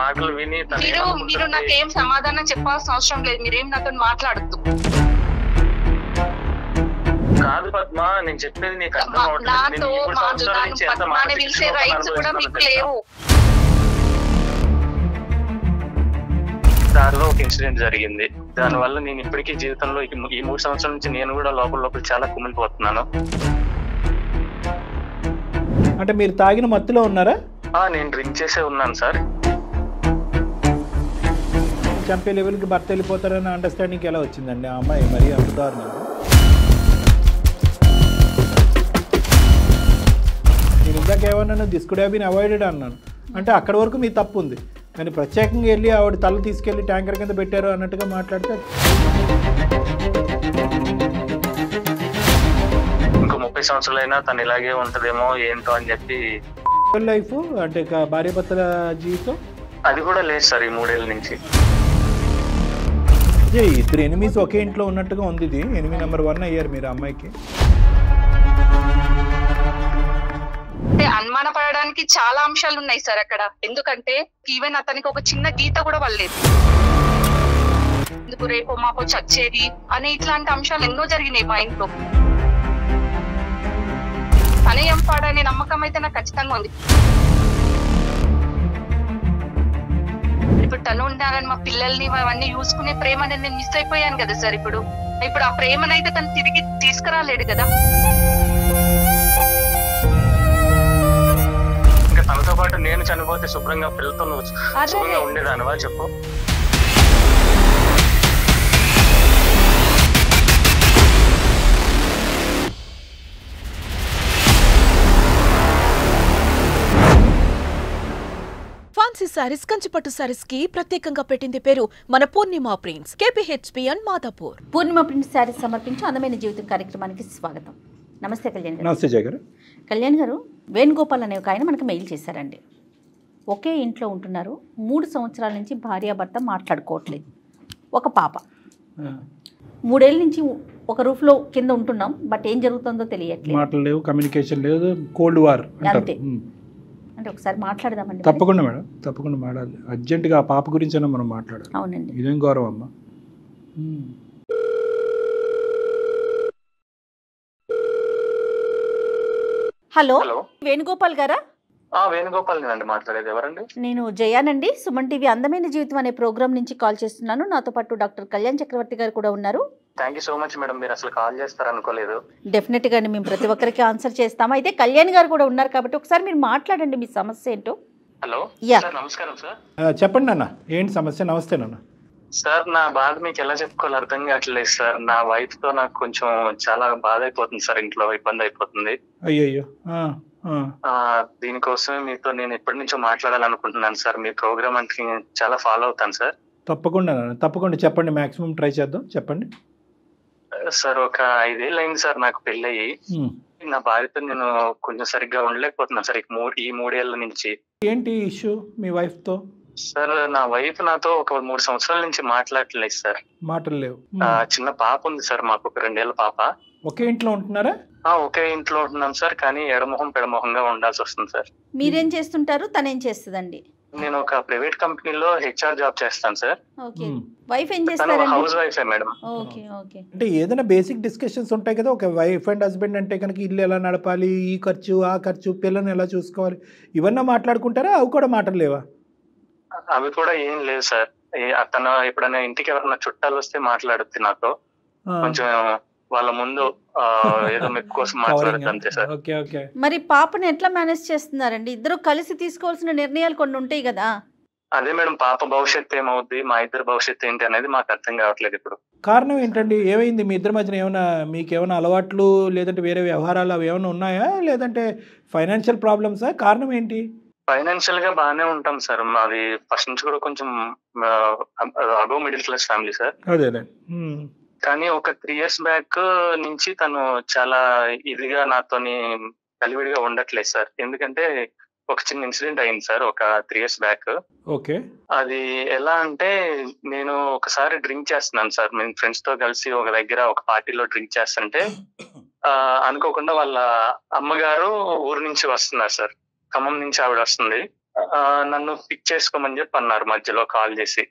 మాటలు విని మీరు నాకేం సమాధానం చెప్పాల్సిన అవసరం లేదు. మీరేం నాతో మాట్లాడద్దు. కాదు పద్మ, నేను చెప్పేది నీకు నాతో పద్మాని పిలిచే రైట్స్ కూడా మీకు లేవు. దారిలో ఒక ఇన్సిడెంట్ జరిగింది. దాని వల్ల నేను ఇప్పటికీ జీవితంలో ఈ 3 సంవత్సరాల నుంచి నేను కూడా లోపల చాలా కుమిలిపోతున్నాను. అంటే మీరు తాగిన మత్తులో ఉన్నారా? నేను డ్రింక్ చేసే ఉన్నాను సార్. చంపే లెవెల్కి భర్త వెళ్ళిపోతారని అండర్స్టాండింగ్ ఎలా వచ్చిందండి ఆ అమ్మాయి? మరి అడుగుతారు. నేను ఇందాక ఏమన్నాను, this could have been avoided అన్నాను. అంటే అక్కడి వరకు మీ తప్పు ఉంది, కానీ ప్రత్యేకంగా వెళ్ళి ఆవిడ తల తీసుకెళ్ళి ట్యాంకర్ కింద పెట్టారు అన్నట్టుగా మాట్లాడితే ఇంకో 30 సంవత్సరాలైనా తను ఇలాగే ఉంటదేమో ఏంటో అని చెప్పి. లైఫ్ అంటే భార్య భర్తల జీవితం అది కూడా లేదు సార్ ఈ 3 ఏళ్ళ నుంచి. ఇద్దరు ఎనిమిస్ ఒకే ఇంట్లో ఉన్నట్టుగా ఉంది. ఇది ఎనిమి నెంబర్ 1 అయ్యారు మీరు అమ్మాయికి. అంటే అనుమాన పడడానికి చాలా అంశాలు ఉన్నాయి సార్ అక్కడ. ఎందుకంటే ఈవెన్ అతనికి ఒక చిన్న గీత కూడా పడలేదు. ఎందుకు రేపో మాపో చచ్చేది అని ఇట్లాంటి అంశాలు ఎన్నో జరిగినాయి మా ఇంట్లో. తనే ఏం పాడనే నమ్మకం అయితే నాకు ఖచ్చితంగా ఉంది. ఇప్పుడు తను ఉండాలని మా పిల్లల్ని అవన్నీ చూసుకునే ప్రేమని నేను మిస్ అయిపోయాను కదా సార్. ఇప్పుడు ఆ ప్రేమనైతే తను తిరిగి తీసుకురాలేడు కదా. ఇంకా తనతో పాటు నేను చనిపోతే శుభ్రంగా పిల్లతో శుభ్రంగా ఉండేదానివా చెప్పు? ఫ్యాన్సీ సారీస్, కంచిపట్టు సారీస్ కి ప్రత్యేకంగా పెట్టింది పేరు మన పూర్ణిమ ప్రింట్స్, KPHPN మాదాపూర్. పూర్ణిమ ప్రింట్స్ సారీస్ సమర్పించి అందమైన జీవితం కార్యక్రమానికి స్వాగతం. నమస్తే కళ్యాణ్ గారు. నమస్తే జయ గారు. కళ్యాణ్ గారు, వేణుగోపాల్ అనే ఒక ఆయన మనకు మెయిల్ చేశారండి. ఒకే ఇంట్లో ఉంటున్నారు, 3 సంవత్సరాల నుంచి భార్యాభర్త మాట్లాడుకోవట్లేదు. ఒక పాప. 3 ఏళ్ళ నుంచి ఒక రూఫ్లో కింద ఉంటున్నాం, బట్ ఏం జరుగుతుందో తెలియట్లేదు. మాటలు లేవు, కమ్యూనికేషన్ లేదు, కోల్డ్ వార్ అంతే. అంటే ఒకసారి మాట్లాడదామండి. తప్పకుండా మేడం, తప్పకుండా మాట్లాడాలి. అర్జెంటుగా ఆ పాప గురించి అయినా మనం మాట్లాడాలి. అవునండి. ఇదేం గౌరవం అమ్మా. హలో, వేణుగోపాల్ గారా? వేణుగోపాల్ అండి మాట్లాడేది. ఎవరండి? నేను జయానండి, సుమన్ టీవీ అందమైన జీవితం అనే ప్రోగ్రామ్ నుంచి కాల్ చేస్తున్నాను. నాతో పాటు డాక్టర్ కళ్యాణ్ చక్రవర్తి గారు కూడా ఉన్నారు. Thank you so much madam, మీరు అసలు కాల్ చేస్తారనుకోలేదు. డెఫినెట్ గా మేము ప్రతి ఒక్కరికి ఆన్సర్ చేస్తాము. అయితే కళ్యాణ్ గారు కూడా ఉన్నారు కాబట్టి ఒకసారి మీరు మాట్లాడండి, మీ సమస్య ఏంటో. హలో సార్, నమస్కారం సార్. చెప్పండి నాన్న, ఏంటి సమస్య? నమస్తే నాన్న. సార్, నా బాధ మీకు ఎలా చెప్పుకోవాలి అర్థం కావట్లేదు సార్. నా వైఫ్ తో నాకు కొంచెం చాలా బాధ అయిపోతుంది సార్, ఇంట్లో ఇబ్బంది అయిపోతుంది. అయ్యో. దీనికోసమే మీతో నేను ఎప్పటి నుంచో మాట్లాడాలనుకుంటున్నాను సార్. మీ ప్రోగ్రామ్ అంటే చాలా ఫాలో అవుతాను సార్. తప్పకుండా తప్పకుండా చెప్పండి, మాక్సిమం ట్రై చేద్దాం. చెప్పండి సార్. ఒక 5 ఏళ్ళు అయింది సార్ నాకు పెళ్ళయి. నా భార్యతో నేను కొంచెం సరిగ్గా ఉండలేకపోతున్నాను సార్ ఈ 3 ఏళ్ల నుంచి. ఏంటి ఇష్యూ మీ వైఫ్ తో? సార్, నా వైఫ్ నాతో ఒక 3 సంవత్సరాల నుంచి మాట్లాడలేదు సార్. మాటలు లేవు. చిన్న పాప ఉంది సార్ మాకు, ఒక 2 ఏళ్ల పాప. ఒకే ఇంట్లో ఉంటున్నారా? ఒకే ఇంట్లో ఉంటున్నాం సార్, కానీ ఎడమొహం పెడమొహంగా ఉండాల్సి వస్తుంది సార్. మీరేం చేస్తుంటారు, తనేం చేస్తుందండి? నేను ఒక ప్రైవేట్ కంపెనీలో HR జాబ్ చేస్తాను సార్. వైఫ్ ఏం చేస్తారు? House wife madam. అంటే ఏదైనా బేసిక్ డిస్కషన్స్ ఉంటాయి కదా, ఒక వైఫ్ అండ్ హస్బెండ్ అంటే కనుక ఇల్లు ఎలా నడపాలి, ఈ ఖర్చు ఆ ఖర్చు, పిల్లల్ని ఎలా చూసుకోవాలి, ఇవన్నీ మాట్లాడుకుంటారా? అవి కూడా మాటలు లేవా? అవి కూడా ఏం లేదు సార్. తను ఎప్పుడైనా ఇంటికి ఎవరైనా చుట్టాలు వస్తే మాట్లాడుద్ది నాతో. కొంచెం వాళ్ళ ముందు ఏదో మెప్పు కోసం మాట్లాడుద్ది అంతే సార్. మరి పాపని ఎట్లా మేనేజ్ చేస్తున్నారండి? ఇద్దరు కలిసి తీసుకోవాల్సిన నిర్ణయాలు కొన్ని ఉంటాయి కదా. అదే మేడం, పాప భవిష్యత్తు ఏమవుద్ది, మా ఇద్దరు భవిష్యత్తు ఏంటి అనేది మాకు అర్థం కావట్లేదు ఇప్పుడు. కారణం ఏంటండి? ఏమైంది మీ ఇద్దరి మధ్యన? ఏమైనా మీకేమైనా అలవాట్లు లేదంటే వేరే వ్యవహారాలు అవి ఏమైనా ఉన్నాయా, లేదంటే ఫైనాన్షియల్ ప్రాబ్లమ్సా? కారణం ఏంటి? ఫైనాన్షియల్ గా బాగానే ఉంటాం సార్. మాది ఫస్ట్ నుంచి కూడా కొంచెం above middle class family sir. కానీ ఒక 3 years బ్యాక్ నుంచి తను చాలా ఇదిగా నాతోని కలివిడిగా ఉండట్లేదు సార్. ఎందుకంటే ఒక చిన్న ఇన్సిడెంట్ అయింది సార్ ఒక 3 years బ్యాక్. ఓకే. అది ఎలా అంటే, నేను ఒకసారి డ్రింక్ చేస్తున్నాను సార్. మేము ఫ్రెండ్స్ తో కలిసి ఒక దగ్గర ఒక పార్టీలో డ్రింక్ చేస్తుంటే అనుకోకుండా వాళ్ళ అమ్మగారు ఊరు నుంచి వస్తున్నారు సార్. ఖమ్మం నుంచి ఆవిడ వస్తుంది. నన్ను పిక్ చేసుకోమని చెప్పి అన్నారు మధ్యలో కాల్ చేసి.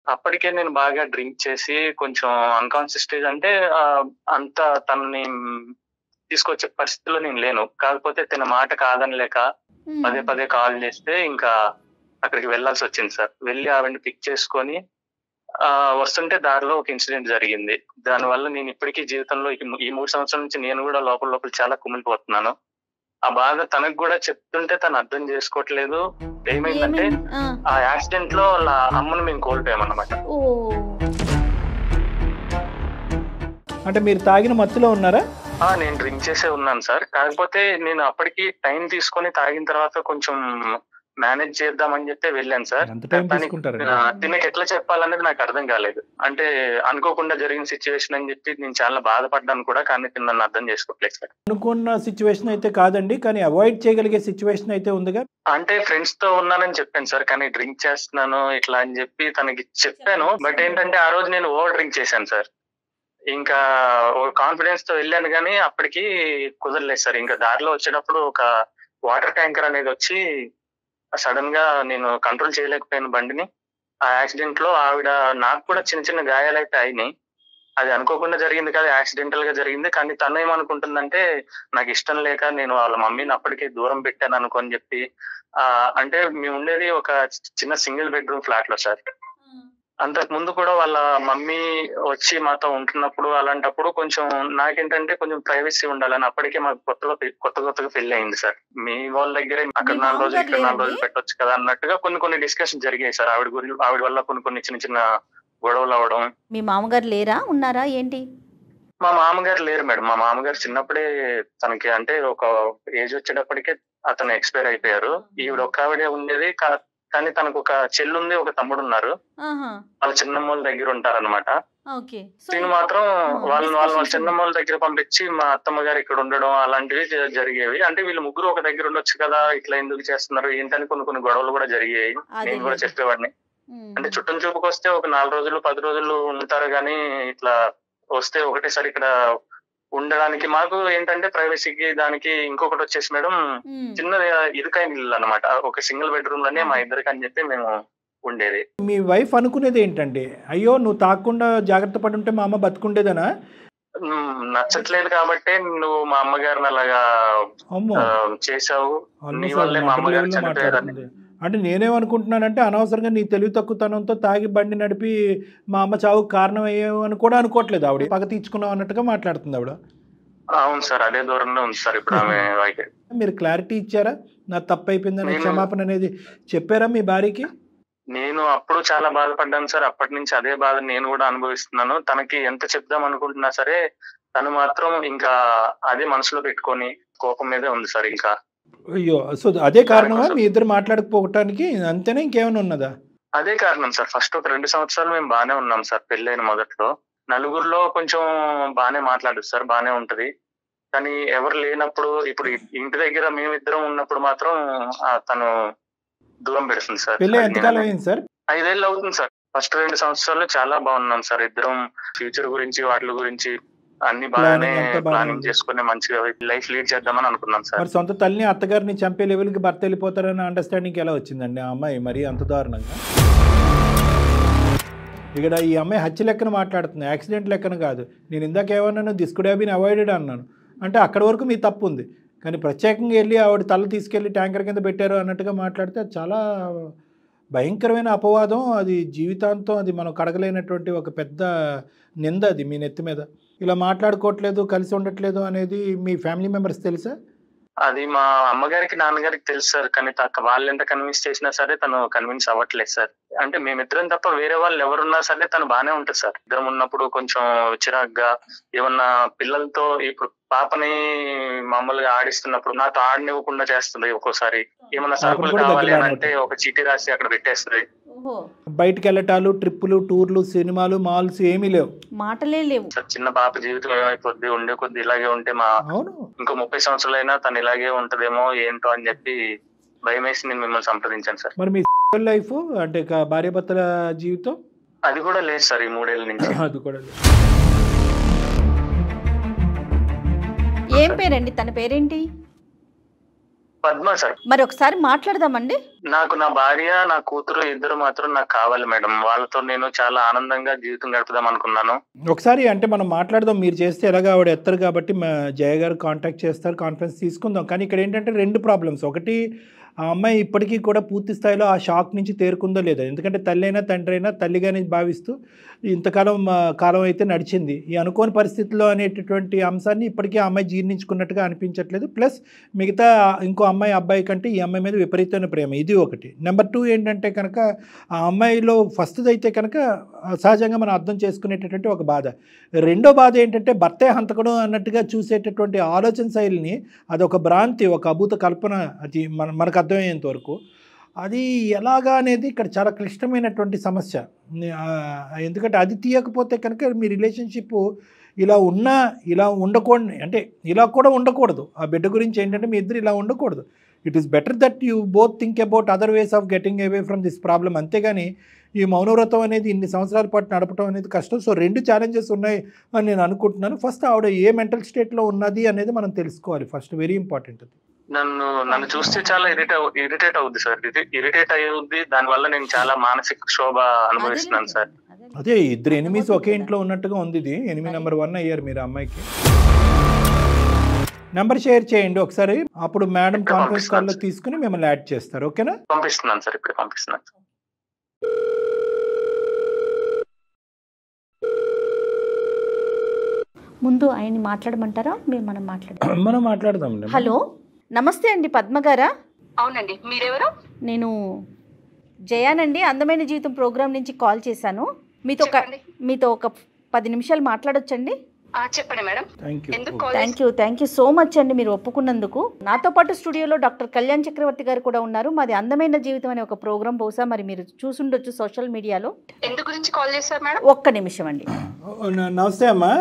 అప్పటికే నేను బాగా డ్రింక్ చేసి కొంచెం అన్కాన్షియస్ స్టేజ్, అంటే అంత తనని తీసుకొచ్చే పరిస్థితిలో నేను లేను. కాకపోతే తన మాట కాదనిలేక పదే పదే కాల్ చేస్తే ఇంకా అక్కడికి వెళ్లాల్సి వచ్చింది సార్. వెళ్ళి ఆవిడని పిక్ చేసుకొని వస్తుంటే దారిలో ఒక ఇన్సిడెంట్ జరిగింది. దానివల్ల నేను ఇప్పటికీ జీవితంలో ఈ 3 సంవత్సరాల నుంచి నేను కూడా లోపల చాలా కుమిలిపోతున్నాను. ఆ బాధ తనకు కూడా చెప్తుంటే తను అర్థం చేసుకోవట్లేదు. ఏమైందంటే ఆ యాక్సిడెంట్ లో వాళ్ళ అమ్మను మేము కోల్పోయామన్నమాట. అంటే మీరు తాగిన మత్తులో ఉన్నారా? నేను డ్రింక్ చేసే ఉన్నాను సార్. కాకపోతే నేను అప్పటికి టైం తీసుకొని తాగిన తర్వాత కొంచెం మేనేజ్ చేద్దామని చెప్పి వెళ్ళాను సార్. తినకి ఎట్లా చెప్పాలనేది నాకు అర్థం కాలేదు. అంటే అనుకోకుండా జరిగిన సిచ్యువేషన్ అని చెప్పి నేను చాలా బాధపడ్డాను కూడా, కానీ నన్ను అర్థం చేసుకోవట్లేదు సార్. అనుకున్న సిచ్యువేషన్ అయితే కాదండి, కానీ అవాయిడ్ చేయగలిగే సిచ్యువేషన్ అయితే ఉందిగా. అంటే ఫ్రెండ్స్ తో ఉన్నానని చెప్పాను సార్, కానీ డ్రింక్ చేస్తున్నాను ఇట్లా అని చెప్పి తనకి చెప్పాను. బట్ ఏంటంటే ఆ రోజు నేను ఓవర్ డ్రింక్ చేశాను సార్. ఇంకా కాన్ఫిడెన్స్ తో వెళ్ళాను కానీ అప్పటికి కుదరలేదు సార్. ఇంకా దారిలో వచ్చేటప్పుడు ఒక వాటర్ ట్యాంకర్ అనేది వచ్చి సడన్ గా నేను కంట్రోల్ చేయలేకపోయాను బండిని. ఆ యాక్సిడెంట్ లో ఆవిడ, నాకు కూడా చిన్న చిన్న గాయాలైతే అయినాయి. అది అనుకోకుండా జరిగింది కాదు, యాక్సిడెంటల్ గా జరిగింది. కానీ తను ఏమనుకుంటుందంటే నాకు ఇష్టం లేక నేను వాళ్ళ మమ్మీని అప్పటికే దూరం పెట్టాను అనుకోని చెప్పి. అంటే మేము ఉండేది ఒక చిన్న సింగిల్ బెడ్రూమ్ ఫ్లాట్ లో సార్. అంతకు ముందు కూడా వాళ్ళ మమ్మీ వచ్చి మాతో ఉంటున్నప్పుడు అలాంటప్పుడు కొంచెం నాకేంటంటే కొంచెం ప్రైవసీ ఉండాలని అప్పటికే మాకు కొత్తగా పెళ్లి అయింది సార్. మీ వాళ్ళ దగ్గరే అక్కడ 4 రోజులు ఇక్కడ 4 రోజులు పెట్టొచ్చు కదా అన్నట్టుగా కొన్ని డిస్కషన్ జరిగాయి సార్. ఆవిడ వల్ల కొన్ని చిన్న చిన్న గొడవలు అవడం. మీ మామగారు లేరా, ఉన్నారా ఏంటి? మా మామగారు లేరు మేడం. మా మామగారు చిన్నప్పుడే తనకి అంటే ఒక ఏజ్ వచ్చేటప్పటికే అతను ఎక్స్పైర్ అయిపోయారు. ఈవిడ ఒక్క ఆవిడే ఉండేది. కానీ తనకు ఒక చెల్లుంది, ఒక తమ్ముడు ఉన్నారు. వాళ్ళ చిన్నమ్మోళ్ళ దగ్గర ఉంటారనమాట. నేను మాత్రం వాళ్ళ చిన్నమ్మోళ్ళ దగ్గర పంపించి మా అత్తమ్మ గారు ఇక్కడ ఉండడం అలాంటివి జరిగేవి. అంటే వీళ్ళు ముగ్గురు ఒక దగ్గర ఉండొచ్చు కదా, ఇట్లా ఎందుకు చేస్తున్నారు ఏంటని కొన్ని గొడవలు కూడా జరిగాయి. నేను కూడా చెప్పేవాడిని. అంటే చుట్టం చూపుకి వస్తే ఒక 4 రోజులు 10 రోజులు ఉంటారు, కానీ ఇట్లా వస్తే ఒకటేసారి ఇక్కడ ఉండడానికి మాకు ఏంటంటే ప్రైవసీకి దానికి. ఇంకొకటి వచ్చేసి మేడం, చిన్న ఇరుకైన ఇల్లు అనమాట. ఒక సింగిల్ బెడ్రూమ్ లోనే మా ఇద్దరికి అని చెప్పి మేము ఉండేది. మీ వైఫ్ అనుకునేది ఏంటంటే, అయ్యో నువ్వు తాకుండా జాగ్రత్త పడి ఉంటే మా అమ్మ బతుకుండేదనా? నచ్చట్లేదు కాబట్టి నువ్వు మా అమ్మగారిని అలాగా చేసావు, నీ వల్లే మా అమ్మగారు చనిపోయారని. అంటే నేనేమనుకుంటున్నానంటే, అనవసరంగా నీ తెలివి తక్కువతనంతో తాగి బండి నడిపి మా అమ్మ చావుకు కారణం అయ్యేవని కూడా అనుకోవట్లేదు. ఆవిడ పగ తీర్చుకున్నావు అన్నట్టుగా మాట్లాడుతుంది ఆవిడ. అవును సార్, అదే దూరంలో ఉంది సార్ ఇప్పుడు ఆమె. మీరు క్లారిటీ ఇచ్చారా, నా తప్పు అయిపోయిందని క్షమాపణ అనేది చెప్పారా మీ భార్యకి? నేను అప్పుడు చాలా బాధపడ్డాను సార్. అప్పటి నుంచి అదే బాధ నేను కూడా అనుభవిస్తున్నాను. తనకి ఎంత చెప్దాం అనుకుంటున్నా సరే తను మాత్రం ఇంకా అదే మనసులో పెట్టుకొని కోపం మీదే ఉంది సార్. ఇంకా అయ్యో, సో అదే కారణమా మీ ఇద్దరు మాట్లాడకపోవటానికి? అంతేనా, ఇంకేమైనా ఉన్నదా? అదే కారణం సార్. ఫస్ట్ ఒక 2 సంవత్సరాలు మేము బానే ఉన్నాం సార్. పెళ్ళైన మొదట్లో నలుగురిలో కొంచెం బానే మాట్లాడదు సార్, బానే ఉంటది. కానీ ఎవరు లేనప్పుడు, ఇప్పుడు ఇంటి దగ్గర మేమిద్దరం ఉన్నప్పుడు మాత్రం తను దూరం పెడుతుంది సార్. 5 ఏళ్ళు అవుతుంది సార్. ఫస్ట్ 2 సంవత్సరాలు చాలా బాగున్నాం సార్. ఇద్దరం ఫ్యూచర్ గురించి వాటి గురించి అన్ని బాగానే ప్లానింగ్ చేసుకుని మంచిగా లైఫ్ లీడ్ చేద్దామని అనుకున్నాం సార్. మరి సొంత తల్లిని అత్తగారిని చంపే లెవెల్ కి భర్త వెళ్ళిపోతారని అండర్స్టాండింగ్ ఎలా వచ్చిందండి ఆ అమ్మాయి మరి అంత దారుణంగా? ఇక్కడ ఈ అమ్మాయి హత్య లెక్కన మాట్లాడుతుంది, యాక్సిడెంట్ లెక్కన కాదు. నేను ఇందాక ఏమన్నాను, this could have been avoided అన్నాను. అంటే అక్కడ వరకు మీ తప్పు ఉంది, కానీ ప్రత్యేకంగా వెళ్ళి ఆవిడ తల తీసుకెళ్ళి ట్యాంకర్ కింద పెట్టారు అన్నట్టుగా మాట్లాడితే అది చాలా భయంకరమైన అపవాదం. అది జీవితాంతం అది మనం కడగలేనటువంటి ఒక పెద్ద నింద అది మీ నెత్తి మీద. ఇలా మాట్లాడుకోవట్లేదు, కలిసి ఉండట్లేదు అనేది మీ ఫ్యామిలీ మెంబర్స్ తెలుసా? అది మా అమ్మగారికి నాన్నగారికి తెలుసు సార్. కానీ వాళ్ళు ఎంత కన్విన్స్ చేసినా సరే తను కన్విన్స్ అవ్వట్లేదు సార్. అంటే మేమిద్దరం తప్ప వేరే వాళ్ళు ఎవరున్నా సరే తను బానే ఉంటుంది సార్. ఇద్దరం ఉన్నప్పుడు కొంచెం చిరాగ్గా ఏమన్నా పిల్లలతో, ఇప్పుడు పాపని మామూలుగా ఆడిస్తున్నప్పుడు నాతో ఆడనివ్వకుండా చేస్తుంది. ఒక్కోసారి ఏమన్నా సరుకులు కావాలి అని అంటే ఒక చీటీ రాసి అక్కడ పెట్టేస్తుంది. బయటకు వెళ్ళటాలు, ట్రిప్పులు, టూర్లు, సినిమాలు, మాల్స్ ఏమీ లేవు, మాటలే లేవు. చిన్న పాప జీవితం ఏమైపోద్ది, ఉండే కొద్ది ఇలాగే ఉంటే మా ఇంకో 30 సంవత్సరాలైనా తను ఇలాగే ఉంటదేమో ఏంటో అని చెప్పి భయం వేసి నేను మిమ్మల్ని సంప్రదించాను సార్. మరి మీ లైఫ్ అంటే భార్య భర్తల జీవితం అది కూడా లేదు సార్ ఈ 3 ఏళ్ల నుంచి. అది కూడా లేదు. ఏం పేరండి, తన పేరేంటి? పద్మ సార్. మరి ఒకసారి మాట్లాడదామండి. నాకు నా భార్య, నా కూతురు ఇద్దరు మాత్రం నాకు కావాలి మేడం. వాళ్ళతో నేను చాలా ఆనందంగా జీవితం గడుపుదాం అనుకున్నాను. ఒకసారి అంటే మనం మాట్లాడదాం. మీరు చేస్తే ఎలాగా ఆవిడ ఎత్తారు కాబట్టి జయ గారు కాంటాక్ట్ చేస్తారు, కాన్ఫరెన్స్ తీసుకుందాం. కానీ ఇక్కడ ఏంటంటే 2 ప్రాబ్లమ్స్. ఒకటి, ఆ అమ్మాయి ఇప్పటికీ కూడా పూర్తి స్థాయిలో ఆ షాక్ నుంచి తేరుకుందో లేదో. ఎందుకంటే తల్లి అయినా తండ్రి అయినా తల్లిగానే భావిస్తూ కాలం అయితే నడిచింది. ఈ అనుకోని పరిస్థితుల్లో అనేటటువంటి అంశాన్ని ఇప్పటికీ ఆ అమ్మాయి జీర్ణించుకున్నట్టుగా అనిపించట్లేదు. ప్లస్ మిగతా ఇంకో అమ్మాయి అబ్బాయి కంటే ఈ అమ్మాయి మీద విపరీతమైన ప్రేమ, ఇది ఒకటి. నెంబర్ 2 ఏంటంటే కనుక ఆ అమ్మాయిలో ఫస్ట్ది అయితే కనుక సహజంగా మనం అర్థం చేసుకునేటటువంటి ఒక బాధ. రెండో బాధ ఏంటంటే భర్తే హంతకుడు అన్నట్టుగా చూసేటటువంటి ఆలోచన శైలిని, అదొక భ్రాంతి, ఒక అభూత కల్పన. అది మనకు అర్థమయ్యేంత వరకు అది ఎలాగా అనేది ఇక్కడ చాలా క్లిష్టమైనటువంటి సమస్య. ఎందుకంటే అది తీయకపోతే కనుక మీ రిలేషన్షిప్ ఇలా ఉండకూడదు, అంటే ఇలా కూడా ఉండకూడదు. ఆ బిడ్డ గురించి ఏంటంటే మీ ఇద్దరు ఇలా ఉండకూడదు. It is better that you both think about other ways of getting away from this problem. అంతేగాని ఈ మౌనవ్రతం అనేది ఇన్ని సంవత్సరాల పాటు నడపడం అనేది కష్టం. సో 2 ఛాలెంజెస్ ఉన్నాయి అని నేను అనుకుంటున్నాను. ఫస్ట్ ఆవిడ ఏ మెంటల్ స్టేట్లో ఉన్నది అనేది మనం తెలుసుకోవాలి ఫస్ట్, వెరీ ఇంపార్టెంట్. అది నన్ను చూస్తే చాలా ఇరిటేట్ అవుద్ది సార్. ఇరిటేట్ అయ్యింది. దానివల్ల నేను చాలా మానసిక క్షోభ అనుభవిస్తున్నాను సార్. అదే ఇద్దరు ఎనిమీస్ ఒకే ఇంట్లో ఉన్నట్టుగా ఉంది. ఇది ఎనిమీ నెంబర్ 1 అయ్యారు మీరు అమ్మాయికి. నెంబర్ షేర్ చేయండి ఒకసారి, అప్పుడు మేడం కాన్ఫరెన్స్ కాల్లో తీసుకుని మిమ్మల్ని యాడ్ చేస్తారు. ఓకేనా? పంపిస్తున్నాను సార్, ఇప్పుడు పంపిస్తున్నాను. ముందు ఆయన్ని మాట్లాడమంటారా మనం మాట్లాడదాం. హలో, నమస్తే అండి, పద్మ గారా? అవునండి, మీరెవరు? నేను జయానండి, అందమైన జీవితం ప్రోగ్రామ్ నుంచి కాల్ చేశాను. మీతో ఒక 10 నిమిషాలు మాట్లాడొచ్చండి? చెప్పండి madam. Thank you so much అండి మీరు ఒప్పుకున్నందుకు. నాతో పాటు స్టూడియోలో డాక్టర్ కళ్యాణ్ చక్రవర్తి గారు కూడా ఉన్నారు. మాది అందమైన జీవితం అనే ఒక ప్రోగ్రామ్, బహుశా మరి మీరు చూసుండొచ్చు సోషల్ మీడియాలో. ఎందుకు గురించి కాల్ చేశారు మేడం? ఒక్క నిమిషం అండి. నమస్తే అమ్మా.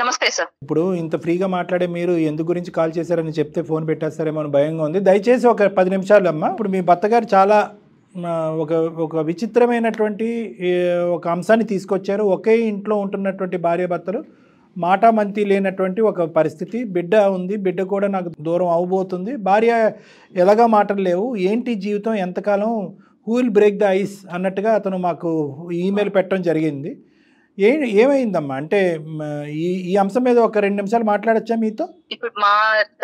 నమస్తే సార్. ఇప్పుడు ఇంత ఫ్రీగా మాట్లాడే మీరు ఎందుకు గురించి కాల్ చేశారని చెప్తే ఫోన్ పెట్టేస్తారేమో అని భయంగా ఉంది. దయచేసి ఒక 10 నిమిషాలు అమ్మా. ఇప్పుడు మీ భర్త గారు చాలా ఒక విచిత్రమైనటువంటి ఒక అంశాన్ని తీసుకొచ్చారు. ఒకే ఇంట్లో ఉంటున్నటువంటి భార్యాభర్తలు మాటామంతి లేనటువంటి ఒక పరిస్థితి. బిడ్డ ఉంది, బిడ్డ కూడా నాకు దూరం అవబోతుంది, భార్య ఎలాగా మాటలు లేవు, ఏంటి జీవితం, ఎంతకాలం, who will break the ice అన్నట్టుగా అతను మాకు ఈమెయిల్ పెట్టడం జరిగింది. ఏమైందమ్మా? అంటే ఈ అంశం మీద ఒక 2 నిమిషాలు మాట్లాడచ్చా మీతో? ఇప్పుడు మా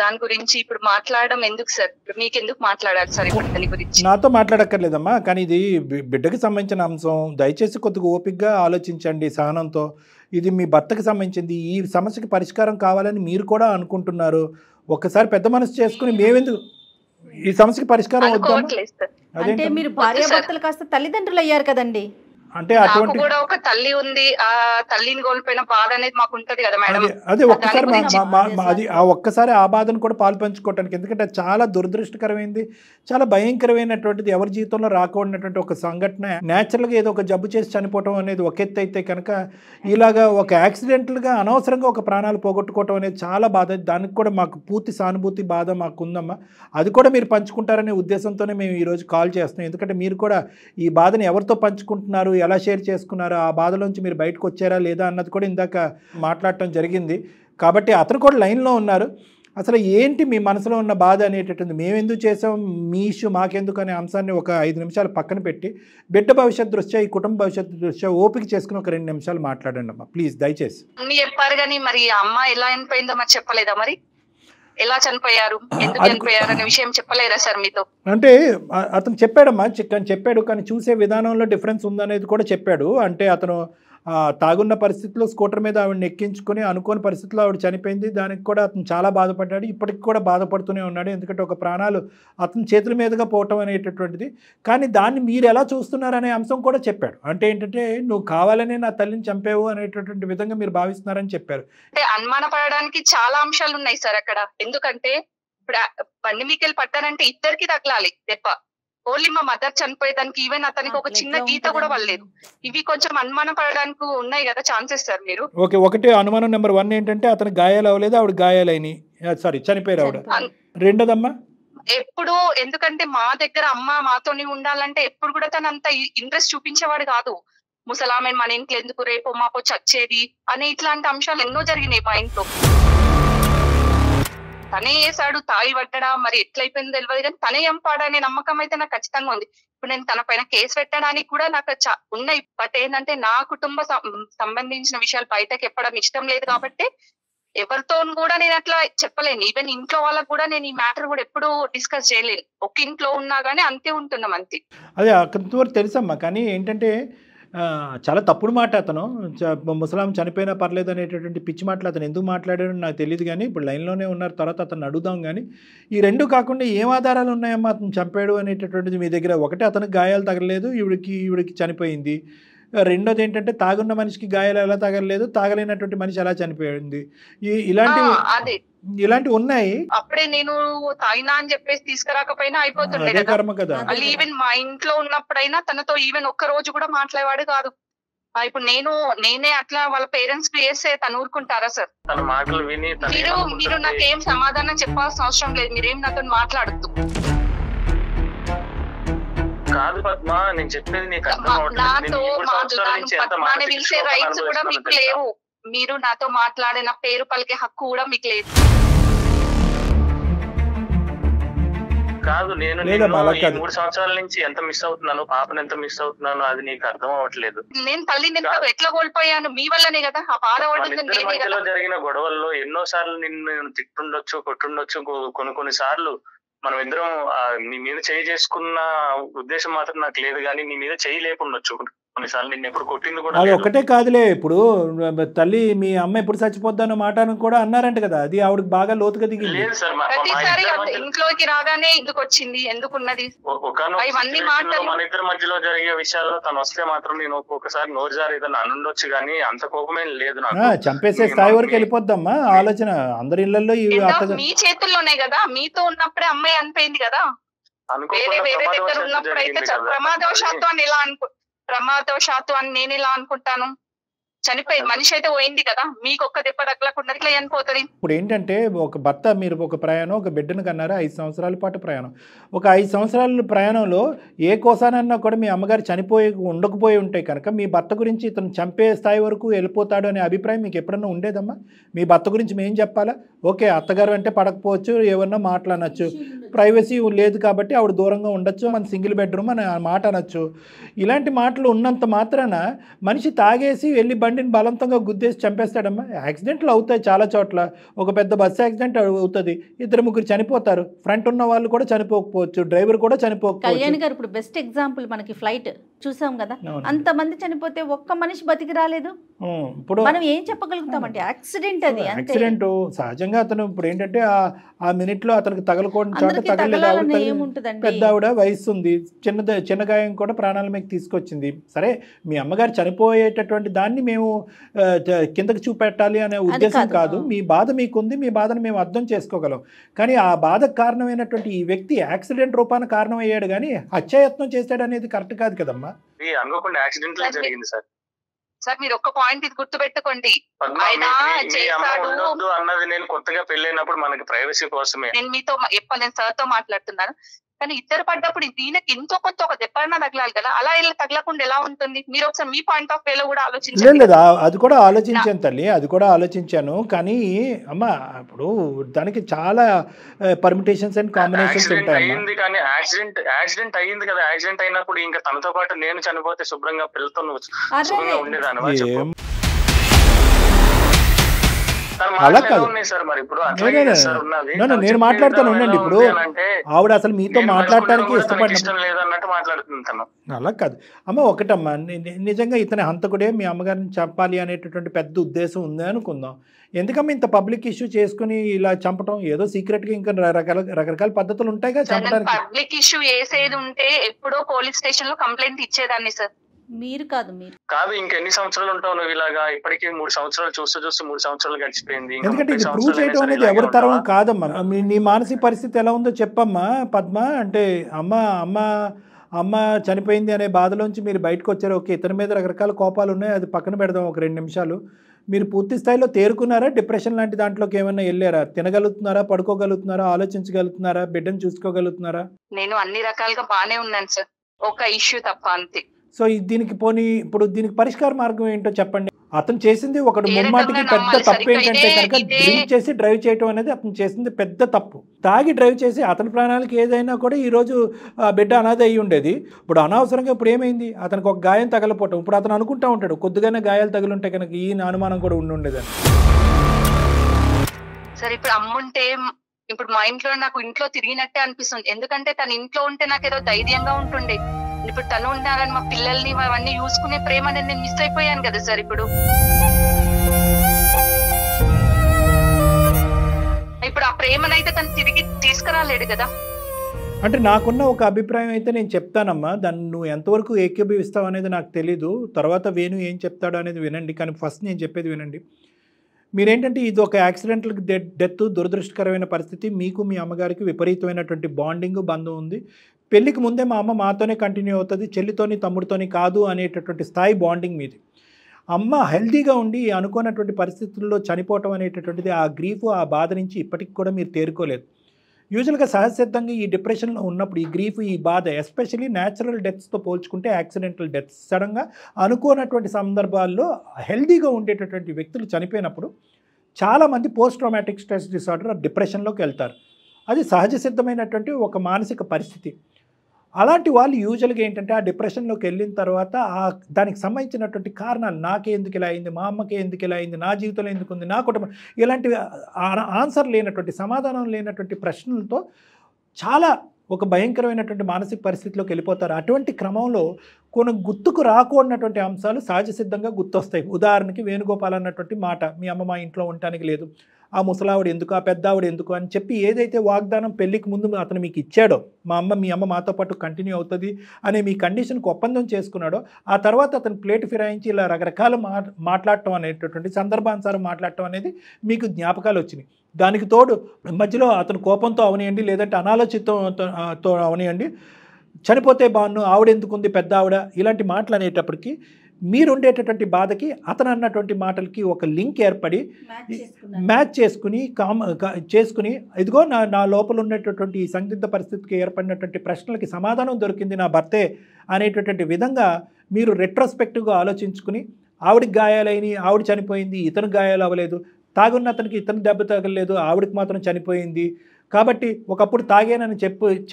దాని గురించి ఇప్పుడు మాట్లాడడం ఎందుకు సార్? మీకు ఎందుకు మాట్లాడాలి సార్ ఇప్పుడు దాని గురించి? నాతో మాట్లాడక్కర్లేదమ్మా, కానీ ఇది బిడ్డకి సంబంధించిన అంశం. దయచేసి కొద్దిగా ఓపికగా ఆలోచించండి, సహనంతో. ఇది మీ భర్తకి సంబంధించింది. ఈ సమస్యకి పరిష్కారం కావాలని మీరు కూడా అనుకుంటున్నారు. ఒక్కసారి పెద్ద మనసు చేసుకుని మేమెందుకు ఈ సమస్యకి పరిష్కారం వద్దాం? అంటే మీరు భార్యాభర్తలు కాస్త తల్లిదండ్రులు అయ్యారు కదండి. అంటే అటువంటి కూడా ఒక తల్లి ఉంది, ఆ తల్లిని కోల్పోయిన బాధ అనేది మాకు ఉంటది కదా మేడం. అదే ఒక్కసారి ఆ బాధను కూడా పాలు పంచుకోవటానికి, ఎందుకంటే చాలా దురదృష్టకరమైంది, చాలా భయంకరమైనటువంటిది, ఎవరి జీవితంలో రాకూడనటువంటి ఒక సంఘటన. న్యాచురల్గా ఏదో ఒక జబ్బు చేసి చనిపోవటం అనేది ఒక ఎత్తు అయితే కనుక, ఇలాగా ఒక యాక్సిడెంటల్గా అనవసరంగా ఒక ప్రాణాలు పోగొట్టుకోవటం అనేది చాలా బాధ. దానికి కూడా మాకు పూర్తి సానుభూతి, బాధ మాకు ఉందమ్మా. అది కూడా మీరు పంచుకుంటారనే ఉద్దేశంతోనే మేము ఈరోజు కాల్ చేస్తున్నాం. ఎందుకంటే మీరు కూడా ఈ బాధను ఎవరితో పంచుకుంటున్నారు, ఎలా షేర్ చేసుకున్నారు, ఆ బాధలోంచి మీరు బయటకు వచ్చారా లేదా అన్నది కూడా ఇందాక మాట్లాడటం జరిగింది. కాబట్టి అతను కూడా లైన్లో ఉన్నారు. అసలు ఏంటి మీ మనసులో ఉన్న బాధ అనేటటువంటి, మేము ఎందుకు చేసాం, మీ ఇష్యూ మాకెందుకు అనే అంశాన్ని ఒక 5 నిమిషాలు పక్కన పెట్టి, బిడ్డ భవిష్యత్ దృష్ట్యా, ఈ కుటుంబ భవిష్యత్తు దృష్ట్యా ఓపిక చేసుకుని ఒక 2 నిమిషాలు మాట్లాడండి అమ్మా ప్లీజ్, దయచేసి. చెప్పారు కానీ మరి అమ్మ ఎలా చనిపోయిందో మరి చెప్పలేదా? మరి ఎలా చనిపోయారు, ఎందుకు చనిపోయారు అనే విషయం చెప్పలేరా సార్ మీతో? అంటే అతను చెప్పాడమ్మా, చెప్పాడు, కానీ చూసే విధానంలో డిఫరెన్స్ ఉందనేది కూడా చెప్పాడు. అంటే అతను తాగున్న పరిస్థితుల్లో స్కూటర్ మీద ఆవిడని ఎక్కించుకొని అనుకోని పరిస్థితుల్లో ఆవిడ చనిపోయింది. దానికి కూడా అతను చాలా బాధపడ్డాడు, ఇప్పటికి కూడా బాధపడుతూనే ఉన్నాడు. ఎందుకంటే ఒక ప్రాణాలు అతని చేతుల మీదుగా పోవటం అనేటటువంటిది. కానీ దాన్ని మీరు ఎలా చూస్తున్నారనే అంశం కూడా చెప్పాడు. అంటే ఏంటంటే, నువ్వు కావాలనే నా తల్లిని చంపావు అనేటటువంటి విధంగా మీరు భావిస్తున్నారని చెప్పారు. అంటే అనుమానపడడానికి చాలా అంశాలు ఉన్నాయి సార్ అక్కడ. ఎందుకంటే ఇప్పుడు బండి మీకెళ్ళి పట్టారంటే ఇద్దరికి తగలాలి దెబ్బ. ఓన్లీ మా మదర్ చనిపోయేదానికి ఈవెన్ అతనికి ఒక చిన్న గీత కూడా పడలేదు. ఇవి కొంచెం అనుమానం పడడానికి ఉన్నాయి కదా ఛాన్సెస్ సార్ మీరు. ఓకే, ఒకటి అనుమానం నెంబర్ 1 ఏంటంటే అతనికి గాయాలు అవ్వలేదు, ఆవిడ గాయాలైన చనిపోయారు ఆవిడ. రెండోదమ్మా, ఎప్పుడు ఎందుకంటే మా దగ్గర అమ్మ మాతోని ఉండాలంటే ఎప్పుడు కూడా తను అంత ఇంట్రెస్ట్ చూపించేవాడు కాదు. ముసలామె మన ఇంట్లో ఎందుకు, రేపు మాపో చచ్చేది అనే ఇట్లాంటి అంశాలు ఎన్నో జరిగినాయి మా ఇంట్లో. తనే వేసాడు, తాగి పడ్డా, మరి ఎట్లయిపోయిందో తెలియదు కానీ తనే చంపాడనే నమ్మకం అయితే నాకు ఖచ్చితంగా ఉంది. ఇప్పుడు నేను తన పైన కేసు పెట్టడానికి కూడా నాకు ఉన్నాయి. బట్ ఏంటంటే నా కుటుంబ సంబంధించిన విషయాలు బయటకు చెప్పడం ఇష్టం లేదు కాబట్టి ఎవరితో కూడా నేను అట్లా చెప్పలేను. ఈవెన్ ఇంట్లో వాళ్ళకు కూడా నేను ఈ మ్యాటర్ కూడా ఎప్పుడు డిస్కస్ చేయలేను. ఒక ఇంట్లో ఉన్నా గానీ అంతే ఉంటున్నాం అంతే. అదే కొంతవరకు తెలుసమ్మా, కానీ ఏంటంటే చాలా తప్పుడు మాట అతను. ముసలాం చనిపోయినా పర్లేదు అనేటటువంటి పిచ్చి మాటలు అతను ఎందుకు మాట్లాడాడో నాకు తెలియదు, కానీ ఇప్పుడు లైన్లోనే ఉన్నారు, తర్వాత అతను అడుగుదాం. కానీ ఈ రెండు కాకుండా ఏం ఆధారాలు ఉన్నాయమ్మా అతను చంపాడు అనేటటువంటిది మీ దగ్గర? ఒకటి అతనికి గాయాలు తగలలేదు, ఈవిడికి చనిపోయింది. రెండోది ఏంటంటే తాగున్న మనిషికి గాయాలు ఎలా తగలలేదు, తాగలేనటువంటి మనిషి ఎలా చనిపోయింది, ఇలాంటివి ఉన్నాయి. అప్పుడే నేను తాగినా అని చెప్పేసి తీసుకురాకపోయినా అయిపోతుండే కదా. ఈవెన్ మా ఇంట్లో ఉన్నప్పుడైనా తనతో ఈవెన్ ఒక్క రోజు కూడా మాట్లాడేవాడు కాదు. ఇప్పుడు నేనే అట్లా వాళ్ళ పేరెంట్స్ కి వేస్తే తను ఊరుకుంటారా సార్? మీరు నాకేం సమాధానం చెప్పాల్సిన అవసరం లేదు, మీరేం నాతో మాట్లాడద్దు. కాదు పద్మ, నేను చెప్పేది నీకు పద్మాని పిలిచే రైట్స్ కూడా మీకు లేవు. మీరు నాతో మాట్లాడిన పేరు పలికే హక్కు కూడా మీకు లేదు. కాదు, నేను 3 సంవత్సరాల నుంచి ఎంత మిస్ అవుతున్నాను, పాపను ఎంత మిస్ అవుతున్నాను, అది నీకు అర్థం అవ్వట్లేదు. నేను తల్లిని ఎట్లా కోల్పోయాను మీ వల్లనే కదా. ఆ మధ్యలో జరిగిన గొడవల్లో ఎన్నో సార్లు నిన్ను తిట్టుండొచ్చు, కొట్టుండొచ్చు. కొన్ని సార్లు మనం ఇద్దరం నీ మీద చేయి చేసుకున్న ఉద్దేశం మాత్రం నాకు లేదు, కానీ నీ మీద చేయి లేకుండొచ్చు. కొన్నిసార్లు నిన్ను ఎప్పుడు కొట్టింది కూడా అది ఒకటే కాదులే. ఇప్పుడు తల్లి మీ అమ్మ ఎప్పుడు చచ్చిపోద్దన్న మాట కూడా అన్నారంట కదా, అది ఆవిడకి బాగా లోతుగా దిగింది. లేదు సార్, ఇంట్లోకి రాగానే ఎందుకు వచ్చింది, ఎందుకున్నది, మన ఇద్దరి మధ్యలో జరిగే విషయాల్లో తను వస్తే మాత్రం నేను ఒక్కొక్కసారి నోరు జారి ఏదైనా అనుండొచ్చు, కానీ అంత కోపమే లేదు నాకు. చంపేసే స్థాయి వరకు వెళ్ళిపోద్దమ్మా ఆలోచన. అందరి ఇళ్లలో మీ చేతుల్లోనే కదా, మీతో ఉన్నప్పుడే అమ్మాయి అనిపోయింది కదా. వేరే దగ్గర ఉన్నప్పుడు అయితే ప్రమాదవశాత్తు అని ఎలా ప్రమాదవశాత్తు అని నేను ఇలా అనుకుంటాను. చనిపోయింది మనిషి అయితే పోయింది కదా, మీకు ఒక్క దెబ్బ తగలకుండా ఇట్లా చనిపోతుంది. ఇప్పుడు ఏంటంటే ఒక భర్త, మీరు ఒక ప్రయాణం, ఒక బిడ్డను కన్నారు, 5 సంవత్సరాల పాటు ప్రయాణం. ఒక 5 సంవత్సరాల ప్రయాణంలో ఏ కోసానన్నా కూడా మీ అమ్మగారు ఉండకపోయి ఉంటే కనుక మీ భర్త గురించి ఇతను చంపే స్థాయి వరకు వెళ్ళిపోతాడు అనే అభిప్రాయం మీకు ఎప్పుడన్నా ఉండేదమ్మా? మీ భర్త గురించి మేము చెప్పాలా? ఓకే, అత్తగారు అంటే పడకపోవచ్చు, ఏమన్నా మాట్లాడనొచ్చు, ప్రైవసీ లేదు కాబట్టి ఆవిడ దూరంగా ఉండొచ్చు, మన సింగిల్ బెడ్రూమ్ అని మాట అనొచ్చు. ఇలాంటి మాటలు ఉన్నంత మాత్రాన మనిషి తాగేసి వెళ్ళి బండిని బలవంతంగా గుద్దేసి చంపేస్తాడమ్మా. యాక్సిడెంట్లు అవుతాయి చాలా చోట్ల. ఒక పెద్ద బస్సు యాక్సిడెంట్ అవుతుంది, 2-3 చనిపోతారు. ఫ్రంట్ ఉన్న వాళ్ళు కూడా చనిపోకపోవచ్చు, డ్రైవర్ కూడా చనిపోకపోవచ్చు. కళ్యాణ్ గారు ఇప్పుడు బెస్ట్ ఎగ్జాంపుల్, మనకి ఫ్లైట్ చూసాం కదా, అంతమంది చనిపోతే ఒక్క మనిషి బతికి రాలేదు. ఇప్పుడు మనం ఏం చెప్పగలుగుతామంటే యాక్సిడెంట్, అది యాక్సిడెంట్. సహజంగా అతను ఇప్పుడు ఏంటంటే ఆ మినిట్లో అతనికి తగలకూడని చోట తగలేదు. పెద్ద ఆవిడ వయసు ఉంది, చిన్న గాయం కూడా ప్రాణాల మీద తీసుకొచ్చింది. సరే, మీ అమ్మగారు చనిపోయేటటువంటి దాన్ని మేము కిందకి చూపెట్టాలి అనే ఉద్దేశం కాదు. మీ బాధ మీకుంది, మీ బాధను మేము అర్థం చేసుకోగలం. కానీ ఆ బాధకు కారణమైనటువంటి ఈ వ్యక్తి యాక్సిడెంట్ రూపాన కారణం అయ్యాడు, కానీ హత్యాయత్నం చేశాడు అనేది కరెక్ట్ కాదు కదమ్మా. అనుకోకుండా యాక్సిడెంట్ జరిగింది సార్. సార్ మీరు ఒక్క పాయింట్ ఇది గుర్తు పెట్టుకోండి, అన్నది నేను కొత్తగా పెళ్ళైనప్పుడు మనకి ప్రైవసీ కోసమే. నేను మీతో నేను సార్ తో మాట్లాడుతున్నాను, కానీ ఇద్దరు పడ్డప్పుడు దీనికి ఎంతో కొంత ఒక దెబ్బన్నా తగలాలి కదా. అలా తగలకుండా ఎలా ఉంటుంది? మీరు ఒకసారి మీ పాయింట్ ఆఫ్ వేలో కూడా ఆలోచించండి. లేదు, అది కూడా ఆలోచించాను తల్లి, అది కూడా ఆలోచించాను. కానీ అమ్మ, ఇప్పుడు దానికి చాలా పర్మిటేషన్స్ అండ్ కాంబినేషన్స్ ఉంటాయి. కానీ యాక్సిడెంట్ అయ్యింది కదా, యాక్సిడెంట్ అయినప్పుడు ఇంకా తనతో పాటు నేను చనిపోతే శుభ్రంగా పిల్లతో శుభ్రంగా ఉండేదాన్ని. అలా కాదు, నేను మాట్లాడుతాను ఉండండి. ఇప్పుడు ఆవిడ అసలు మీతో మాట్లాడటానికి మాట్లాడుతున్నాను. అలా కాదు అమ్మ, ఒకటమ్మా, నిజంగా ఇతని హంతకుడే మీ అమ్మగారిని చంపాలి అనేటటువంటి పెద్ద ఉద్దేశం ఉంది అనుకుందాం. ఎందుకమ్మా ఇంత పబ్లిక్ ఇష్యూ చేసుకుని ఇలా చంపటం? ఏదో సీక్రెట్ గా ఇంకా రకరకాల పద్ధతులు ఉంటాయి కదా చంపడానికి. పబ్లిక్ ఇష్యూ చేసేది ఉంటే ఎప్పుడో పోలీస్ స్టేషన్ లో కంప్లైంట్ ఇచ్చేదాన్ని సార్. మీరు ఇంకెన్ని సంవత్సరాలు ఉంటావు నువ్వు ఇలాగా? ఇప్పటికీ 3 సంవత్సరాలు చూస్తూ 3 సంవత్సరాలు గడిచిపోయింది. ఎందుకంటే ఇది ప్రూవ్ చేయడం అనేది ఎవరి తరం కాదమ్మా. నీ మానసిక పరిస్థితి ఎలా ఉందో చెప్పమ్మా పద్మ. అంటే అమ్మ చనిపోయింది అనే బాధలోంచి మీరు బయటకు వచ్చారు. ఓకే, ఇతని మీద రకరకాల కోపాలు ఉన్నాయి, అది పక్కన పెడదాం ఒక 2 నిమిషాలు. మీరు పూర్తి స్థాయిలో తేరుకున్నారా? డిప్రెషన్ లాంటి దాంట్లోకి ఏమన్నా వెళ్ళారా? తినగలుగుతున్నారా, పడుకోగలుగుతున్నారా, ఆలోచించగలుగుతున్నారా, బిడ్డను చూసుకోగలుగుతున్నారా? నేను అన్ని రకాలుగా బానే ఉన్నాను సార్, ఒక ఇష్యూ తప్ప, అంతే. సో దీనికి ఇప్పుడు దీనికి పరిష్కార మార్గం ఏంటో చెప్పండి. అతను చేసింది ఒకటి ముమ్మాటికి పెద్ద తప్పు ఏంటంటే కనుక డ్రింక్ చేసి డ్రైవ్ చేయటం అనేది అతను చేసింది పెద్ద తప్పు. తాగి డ్రైవ్ చేసి అతని ప్రాణాలకి ఏదైనా కూడా ఈరోజు బిడ్డ అనాథ అయ్యి ఉండేది. ఇప్పుడు అనవసరంగా ఇప్పుడు ఏమైంది, అతనికి ఒక గాయం తగలపోవటం. ఇప్పుడు అతను అనుకుంటా ఉంటాడు కొద్దిగానే గాయాలు తగులుంటే కనుక ఈ అనుమానం కూడా ఉండేదని. సరే ఇప్పుడు అమ్ముంటే ఇప్పుడు మా ఇంట్లో నాకు ఇంట్లో తిరిగినట్టే అనిపిస్తుంది. ఎందుకంటే తన ఇంట్లో ఉంటే నాకు ఏదో ధైర్యంగా ఉంటుండే. ఇప్పుడు తను ఉండాలని మా పిల్లల్ని అవన్నీ చూసుకునే ప్రేమ అనేది నేను మిస్ అయిపోయాను కదా సార్. ఇప్పుడు ఆ ప్రేమనైతే తను తిరిగి తీసుకురాలేడు కదా. అంటే నాకున్న ఒక అభిప్రాయం అయితే నేను చెప్తానమ్మా, దాన్ని నువ్వు ఎంతవరకు ఏకీభవిస్తావు అనేది నాకు తెలీదు. తర్వాత వేణు ఏం చెప్తాడో అనేది వినండి, కానీ ఫస్ట్ నేను చెప్పేది వినండి. మీరేంటంటే ఇది ఒక యాక్సిడెంటల్ డెత్, దురదృష్టకరమైన పరిస్థితి. మీకు మీ అమ్మగారికి విపరీతమైనటువంటి బాండింగ్, బంధం ఉంది. పెళ్ళికి ముందే మా అమ్మ మాతోనే కంటిన్యూ అవుతుంది, చెల్లితోని తమ్ముడితోని కాదు అనేటటువంటి స్థాయి బాండింగ్ మీది. అమ్మ హెల్తీగా ఉండి అనుకోనటువంటి పరిస్థితుల్లో చనిపోవటం అనేటటువంటిది ఆ గ్రీఫ్, ఆ బాధ నుంచి ఇప్పటికి కూడా మీరు తేరుకోలేదు. యూజువల్గా సహజసిద్ధంగా ఈ డిప్రెషన్లో ఉన్నప్పుడు ఈ గ్రీఫ్, ఈ బాధ, ఎస్పెషల్లీ న్యాచురల్ డెత్స్తో పోల్చుకుంటే యాక్సిడెంటల్ డెత్స్, సడన్గా అనుకోనటువంటి సందర్భాల్లో హెల్తీగా ఉండేటటువంటి వ్యక్తులు చనిపోయినప్పుడు చాలామంది పోస్ట్ ట్రామాటిక్ స్ట్రెస్ డిసార్డర్ డిప్రెషన్లోకి వెళ్తారు. అది సహజ సిద్ధమైనటువంటి ఒక మానసిక పరిస్థితి. అలాంటి వాళ్ళు యూజువల్గా ఏంటంటే ఆ డిప్రెషన్లోకి వెళ్ళిన తర్వాత దానికి సంబంధించినటువంటి కారణాలు, నాకే ఎందుకు ఇలా అయింది, మా అమ్మకే ఎందుకు ఇలా అయింది, నా జీవితంలో ఎందుకు ఉంది, నా కుటుంబం, ఇలాంటివి ఆన్సర్ లేనటువంటి, సమాధానం లేనటువంటి ప్రశ్నలతో చాలా ఒక భయంకరమైనటువంటి మానసిక పరిస్థితిలోకి వెళ్ళిపోతారు. అటువంటి క్రమంలో కొన్ని గుర్తుకు రాకూడనటువంటి అంశాలు సహజ సిద్ధంగా గుర్తొస్తాయి. ఉదాహరణకి వేణుగోపాల్ అన్నటువంటి మాట, మీ అమ్మ మా ఇంట్లో ఉండటానికి లేదు, ఆ ముసలావిడ ఎందుకు, ఆ పెద్దావిడ ఎందుకు అని చెప్పి ఏదైతే వాగ్దానం పెళ్లికి ముందు అతను మీకు ఇచ్చాడో, మీ అమ్మ మాతో పాటు కంటిన్యూ అవుతుంది అనే మీ కండిషన్కి ఒప్పందం చేసుకున్నాడో, ఆ తర్వాత అతను ప్లేట్ ఫిరాయించి ఇలా రకరకాల మాట్లాడటం అనేటటువంటి సందర్భానుసారం మాట్లాడటం అనేది మీకు జ్ఞాపకాలు వచ్చినాయి. దానికి తోడు మధ్యలో అతను కోపంతో అవనియండి, లేదంటే అనాలోచితంతో అవనియండి, చనిపోతే బాగున్ను, ఆవిడెందుకుంది పెద్ద ఆవిడ, ఇలాంటి మాటలు అనేటప్పటికీ మీరుండేటటువంటి బాధకి అతను అన్నటువంటి మాటలకి ఒక లింక్ ఏర్పడి మ్యాచ్ చేసుకుని ఇదిగో నా లోపల ఉన్నటువంటి ఈ సందిగ్ధ పరిస్థితికి ఏర్పడినటువంటి ప్రశ్నలకి సమాధానం దొరికింది నా భర్తే అనేటటువంటి విధంగా మీరు రెట్రోస్పెక్టివ్గా ఆలోచించుకుని, ఆవిడికి గాయాలైన, ఆవిడ చనిపోయింది, ఇతను గాయాలు అవ్వలేదు, తాగున్న అతనికి ఇతను దెబ్బ తగలేదు, ఆవిడికి మాత్రం చనిపోయింది కాబట్టి ఒకప్పుడు తాగానని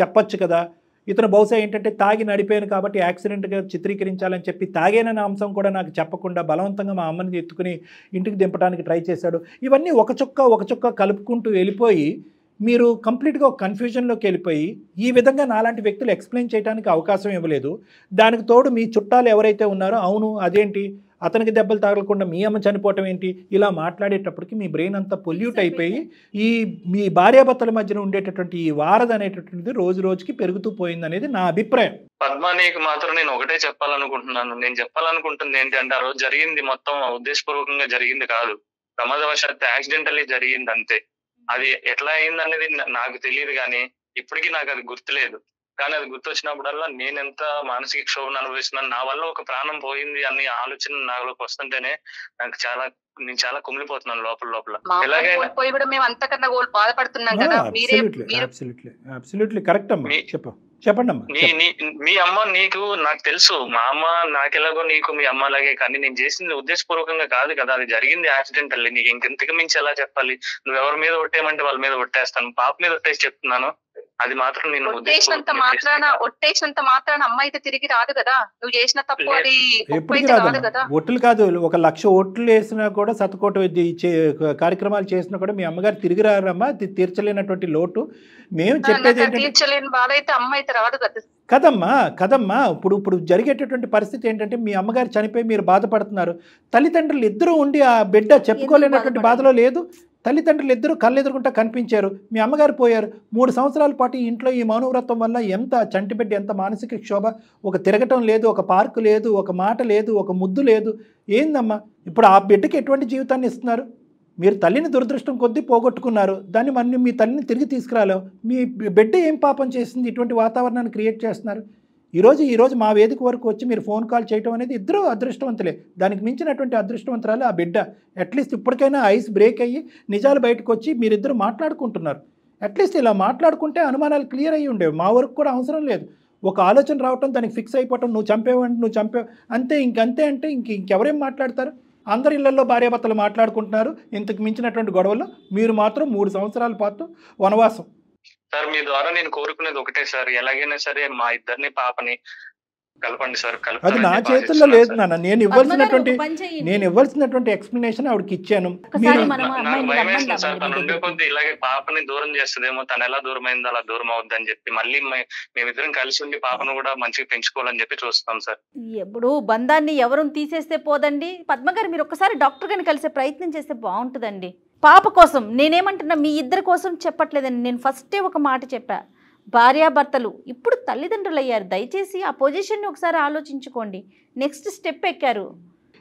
చెప్పొచ్చు కదా, ఇతను బహుశా ఏంటంటే తాగి నడిపాను కాబట్టి యాక్సిడెంట్గా చిత్రీకరించాలని చెప్పి తాగేనన్న అంశం కూడా నాకు చెప్పకుండా బలవంతంగా మా అమ్మని ఎత్తుకుని ఇంటికి దింపడానికి ట్రై చేశాడు. ఇవన్నీ ఒక చుక్క కలుపుకుంటూ వెళ్ళిపోయి మీరు కంప్లీట్గా ఒక కన్ఫ్యూజన్లోకి వెళ్ళిపోయి ఈ విధంగా నాలాంటి వ్యక్తులు ఎక్స్ప్లెయిన్ చేయడానికి అవకాశం ఇవ్వలేదు. దానికి తోడు మీ చుట్టాలు ఎవరైతే ఉన్నారో, అవును అదేంటి అతనికి దెబ్బలు తగలకుండా మీ అమ్మ చనిపోవటం ఏంటి, ఇలా మాట్లాడేటప్పటికి మీ బ్రెయిన్ అంతా పొల్యూట్ అయిపోయి ఈ మీ భార్యాభర్తల మధ్యన ఉండేటటువంటి ఈ వారధ అనేటటువంటిది రోజు రోజుకి పెరుగుతూ పోయింది అనేది నా అభిప్రాయం. పద్మానికి మాత్రం నేను ఒకటే చెప్పాలనుకుంటున్నాను. నేను చెప్పాలనుకుంటుంది ఏంటంటే ఆ రోజు జరిగింది మొత్తం ఉద్దేశపూర్వకంగా జరిగింది కాదు, ప్రమాదవశాత్తు యాక్సిడెంటల్లీ జరిగింది అంతే. అది ఎట్లా అయింది అనేది నాకు తెలియదు, కానీ ఇప్పటికీ నాకు అది గుర్తులేదు. కానీ అది గుర్తొచ్చినప్పుడల్లా నేను ఎంత మానసిక క్షోభను అనుభవిస్తున్నాను, నా వల్ల ఒక ప్రాణం పోయింది అనే ఆలోచన నాలోకి వస్తుంటేనే నాకు నేను చాలా కుమిలిపోతున్నాను లోపల. మీ అమ్మ నీకు నాకు తెలుసు, మా అమ్మ నాకెలాగో నీకు మీ అమ్మ అలాగే, కానీ నేను చేసింది ఉద్దేశపూర్వకంగా కాదు కదా, అది జరిగింది యాక్సిడెంటల్లీ. నీకు ఇంకెంతకు మించి ఎలా చెప్పాలి? నువ్వు ఎవరి మీద ఒట్టేయమంటే వాళ్ళ మీద ఒట్టేస్తాను, పాప మీద ఒట్టేసి చెప్తున్నాను. అది మాత్రం నేను ఒట్టేసినంత మాత్రాన అమ్మ అయితే తిరిగి రాదు కదా, నువ్వు చేసిన తప్పు అది రాదు కదా. ఓట్లు కాదు, 1,00,000 ఓట్లు వేసినా కూడా శతకోటి కార్యక్రమాలు చేసినా కూడా మీ అమ్మగారు తిరిగి రారమ్మా, తీర్చలేనటువంటి లోటు. మేము చెప్పేది తీర్చలేని బాధ అయితే అమ్మ అయితే రాదు కదా. కదమ్మా ఇప్పుడు జరిగేటటువంటి పరిస్థితి ఏంటంటే మీ అమ్మగారు చనిపోయి మీరు బాధపడుతున్నారు, తల్లిదండ్రులు ఇద్దరు ఉండి ఆ బిడ్డ చెప్పుకోలేనటువంటి బాధలో లేదు. తల్లిదండ్రులు ఇద్దరు కళ్ళెదురుకుంటా కనిపించారు, మీ అమ్మగారు పోయారు. 3 సంవత్సరాల పాటు ఇంట్లో ఈ మౌనవ్రతం వల్ల ఎంత చంటిబిడ్డ, ఎంత మానసిక క్షోభ. ఒక తిరగటం లేదు, ఒక పార్కు లేదు, ఒక మాట లేదు, ఒక ముద్దు లేదు. ఏందమ్మా ఇప్పుడు ఆ బిడ్డకి ఎటువంటి జీవితాన్ని ఇస్తున్నారు? మీరు తల్లిని దురదృష్టం కొద్దీ పోగొట్టుకున్నారు, దాన్ని మనం మీ తల్లిని తిరిగి తీసుకురాలేవు. మీ బిడ్డ ఏం పాపం చేసింది ఇటువంటి వాతావరణాన్ని క్రియేట్ చేస్తున్నారు? ఈరోజు మా వేదిక వరకు వచ్చి మీరు ఫోన్ కాల్ చేయడం అనేది ఇద్దరు అదృష్టవంతులే. దానికి మించినటువంటి అదృష్టవంతురాలు ఆ బిడ్డ. అట్లీస్ట్ ఇప్పటికైనా ఐస్ బ్రేక్ అయ్యి నిజాలు బయటకు వచ్చి మీరిద్దరు మాట్లాడుకుంటున్నారు. అట్లీస్ట్ ఇలా మాట్లాడుకుంటే అనుమానాలు క్లియర్ అయ్యి ఉండేవి. మా వరకు కూడా అవసరం లేదు. ఒక ఆలోచన రావటం, దానికి ఫిక్స్ అయిపోవటం, నువ్వు చంపేవు, అంతే. ఇంకంతే అంటే ఇంకెవరేం మాట్లాడతారు? అందరి ఇళ్లలో భార్యాభర్తలు మాట్లాడుకుంటున్నారు, ఇంతకు మించినటువంటి గొడవలు. మీరు మాత్రం 3 సంవత్సరాల పాటు వనవాసం. సార్ మీ ద్వారా నేను కోరుకునేది ఒకటే సార్, ఎలాగైనా సరే మా ఇద్దరిని పాపని కలపండి సార్. అది నా చేతుల్లో లేదు నాన్న. నేను ఇవ్వాల్సినటువంటి ఎక్స్ప్లెనేషన్ ఆవిడకి ఇచ్చాను. నాకు భయం వేస్తుంది సార్, తను ఉండే కొద్ది ఇలాగే పాపని దూరం చేస్తుందేమో, తను ఎలా దూరం అయిందో అలా దూరం అవుద్దని చెప్పి మళ్ళీ మేమిద్దరం కలిసి ఉండి పాపను కూడా మంచిగా పెంచుకోవాలని చెప్పి చూస్తాం సార్. ఎప్పుడు బంధాన్ని ఎవరు తీసేస్తే పోదండి. పద్మగారు మీరు ఒక్కసారి డాక్టర్ గారిని కలిసే ప్రయత్నం చేస్తే బాగుంటుందండి. పాప కోసం నేనేమంటున్నా, మీ ఇద్దరి కోసం చెప్పట్లేదండి. నేను ఫస్టే ఒక మాట చెప్పా, భార్యాభర్తలు ఇప్పుడు తల్లిదండ్రులు అయ్యారు, దయచేసి ఆ పొజిషన్ని ఒకసారి ఆలోచించుకోండి. నెక్స్ట్ స్టెప్ ఎక్కారు.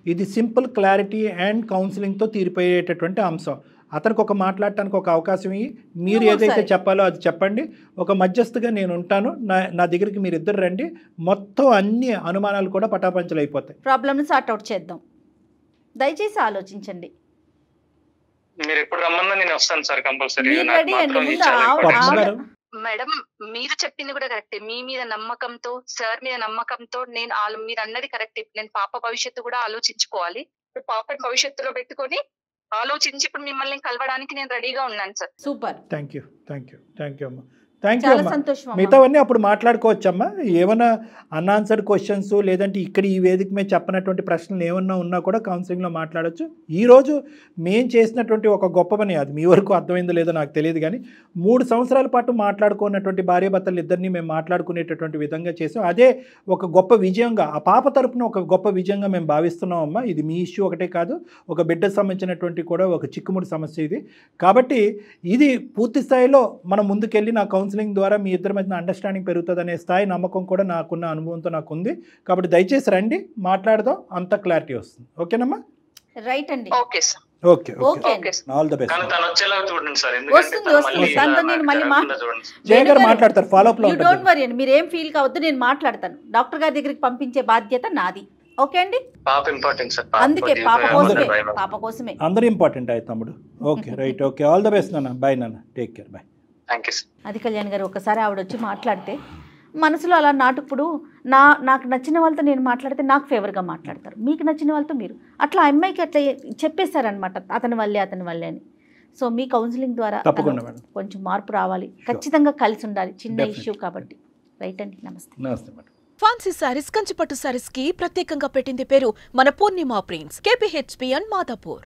ఇది సింపుల్ క్లారిటీ అండ్ కౌన్సిలింగ్తో తీరిపోయేటటువంటి అంశం. అతనికి ఒక మాట్లాడటానికి ఒక అవకాశం ఇయ్యి, మీరు ఏదైతే చెప్పాలో అది చెప్పండి. ఒక మధ్యస్థగా నేను ఉంటాను, నా దగ్గరికి మీరు ఇద్దరు రండి, మొత్తం అన్ని అనుమానాలు కూడా పటాపంచలు అయిపోతాయి. ప్రాబ్లమ్ని సార్ట్అవుట్ చేద్దాం. దయచేసి ఆలోచించండి. మీరు ఎప్పుడు రమ్మన్నా నేను వస్తాను సార్ కంపల్సరీ. మేడం మీరు చెప్పింది కూడా కరెక్టే. మీ మీద నమ్మకంతో, సార్ మీద నమ్మకంతో నేను మీరు అన్నది కరెక్టే. నేను పాప భవిష్యత్తు కూడా ఆలోచించుకోవాలి. ఇప్పుడు పాప భవిష్యత్తులో పెట్టుకొని ఆలోచించి ఇప్పుడు మిమ్మల్ని కలవడానికి నేను రెడీగా ఉన్నాను సార్. సూపర్. థ్యాంక్ యూ అమ్మా. థ్యాంక్ యూ అమ్మా. మిగతావన్నీ అప్పుడు మాట్లాడుకోవచ్చమ్మా. ఏమైనా అన్ఆన్సర్డ్ క్వశ్చన్స్ లేదంటే ఇక్కడ ఈ వేదిక మీద చెప్పనటువంటి ప్రశ్నలు ఏమన్నా ఉన్నా కూడా కౌన్సిలింగ్లో మాట్లాడచ్చు. ఈరోజు మేము చేసినటువంటి ఒక గొప్ప పని, అది మీ వరకు అర్థమైందో లేదో నాకు తెలియదు కానీ 3 సంవత్సరాల పాటు మాట్లాడుకున్నటువంటి భార్యాభర్తలు ఇద్దరిని మేము మాట్లాడుకునేటటువంటి విధంగా చేసాం. అదే ఒక గొప్ప విజయంగా, ఆ పాప తరపున ఒక గొప్ప విజయంగా మేము భావిస్తున్నాం అమ్మా. ఇది మీ ఇష్యూ ఒకటే కాదు, ఒక బిడ్డకు సంబంధించినటువంటి కూడా ఒక చిక్కుముడి సమస్య ఇది. కాబట్టి ఇది పూర్తి స్థాయిలో మనం ముందుకెళ్ళి నా కౌన్సిలింగ్ ద్వారా మీ ఇద్దరి మధ్యన అండర్స్టాండింగ్ పెరుగుతుందనే స్థాయి నమ్మకం కూడా నాకున్న అనుభవంతో నాకు ఉంది. కాబట్టి దయచేసి రండి, మాట్లాడదాం, అంత క్లారిటీ వస్తుంది. ఓకేనమ్మా? రైట్ అండి. Okay sir. Okay all the best. మాట్లాడతారు, ఫాలో అప్ లో డోంట్ వరీ అండి, మీరు ఏం ఫీల్ కావద్దు, నేను మాట్లాడతాను. డాక్టర్ గారి దగ్గరికి పంపించే బాధ్యత నాది. ఓకే అండి? అందుకే పాప కోసమే అందరూ ఇంపార్టెంట్ అయ్యి తమ్ముడు. Okay right. Okay all the best నాన్న. బాయ్ నాన్న, టేక్ కేర్. బాయ్. అది కళ్యాణ్ గారు ఒకసారి ఆవిడ వచ్చి మాట్లాడితే మనసులో అలా నాటుప్పుడు నాకు నచ్చిన వాళ్ళతో నేను మాట్లాడితే నాకు ఫేవర్గా మాట్లాడతారు, మీకు నచ్చిన వాళ్ళతో మీరు అట్లా అమ్మాయికి అట్లా చెప్పేశారనమాట, అతని వల్లే అని. సో మీ కౌన్సిలింగ్ ద్వారా కొంచెం మార్పు రావాలి, ఖచ్చితంగా కలిసి ఉండాలి. చిన్న ఇష్యూ కాబట్టి. రైట్ అండి. నమస్తే. మేడం. ఫ్యాన్సీ సారీస్, కంచిపట్టు సారీస్ కి ప్రత్యేకంగా పెట్టింది పేరు మన పూర్ణిమ ప్రింట్స్, KPHP అండ్ మాదాపూర్.